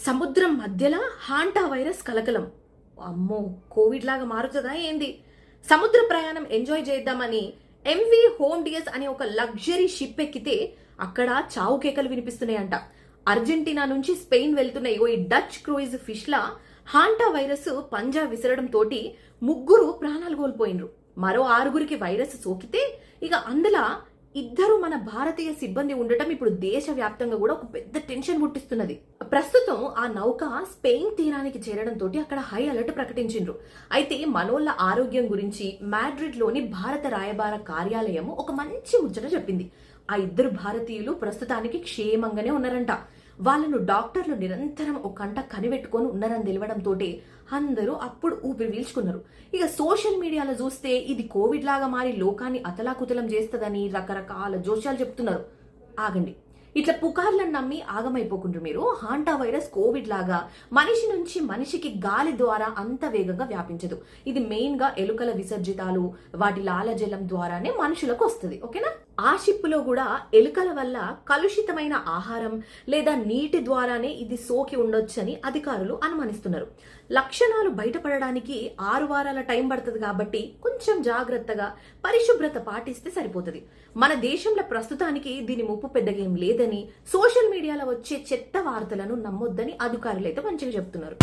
సముద్రం మధ్యలో Hanta virus కలకలం. అమ్మో, కోవిడ్ లాగా మారుతుందా ఏంది? సముద్ర ప్రయాణం ఎంజాయ్ చేద్దామని ఎంవి హోమ్ డియస్ అనే ఒక లగ్జరీ షిప్ ఎక్కితే అక్కడ చావు కేకలు వినిపిస్తున్నాయంట. అర్జెంటీనా నుంచి స్పెయిన్ వెళ్తున్న ఈ డచ్ క్రూయిజ్ ఫిష్ లా హాంటా వైరస్ పంజా విసరడం తోటి 3 ప్రాణాలు కోల్పోయినరు. మరో 6 వైరస్ సోకితే ఇక అందులో 2 మన భారతీయ సిబ్బంది ఉండటం ఇప్పుడు దేశవ్యాప్తంగా కూడా ఒక పెద్ద టెన్షన్ పుట్టిస్తున్నది. ప్రస్తుతం ఆ నౌక స్పెయిన్ తీరానికి చేరడంతో అక్కడ హై అలర్ట్ ప్రకటించిండ్రు. అయితే మనోళ్ళ ఆరోగ్యం గురించి మాడ్రిడ్ లోని భారత రాయబార కార్యాలయం ఒక మంచి ముచ్చట చెప్పింది. ఆ 2 భారతీయులు ప్రస్తుతానికి క్షేమంగానే ఉన్నారంట. వాళ్ళను డాక్టర్లు నిరంతరం ఒక కంట కనిపెట్టుకొని ఉన్నారని తెలియడంతో అందరూ అప్పుడు ఊపిరి పీల్చుకున్నారు. ఇక సోషల్ మీడియాలో చూస్తే ఇది కోవిడ్ లాగా మారి లోకాన్ని అతలాకుతలం చేస్తుందని రకరకాల జోష్యాలు చెప్తున్నారు. ఆగండి, ఇట్లా పుకార్లను నమ్మి ఆగమైపోకుండ్రు మీరు. హాంటా వైరస్ కోవిడ్ లాగా మనిషి నుంచి మనిషికి గాలి ద్వారా అంత వేగంగా వ్యాపించదు. ఇది మెయిన్ గా ఎలుకల విసర్జితాలు, వాటి లాలజలం ద్వారానే మనుషులకు వస్తుంది. ఓకేనా? ఆ షిప్పులో కూడా ఎలుకల వల్ల కలుషితమైన ఆహారం లేదా నీటి ద్వారానే ఇది సోకి ఉండొచ్చని అధికారులు అనుమానిస్తున్నారు. లక్షణాలు బయటపడడానికి 6 వారాల టైం పడుతుంది కాబట్టి కొంచెం జాగ్రత్తగా పరిశుభ్రత పాటిస్తే సరిపోతుంది. మన దేశంలో ప్రస్తుతానికి దీని ముప్పు పెద్దగా ఏం లేదని, సోషల్ మీడియాలో వచ్చే చెత్త వార్తలను నమ్మొద్దని అధికారులు అయితే మంచిగా చెప్తున్నారు.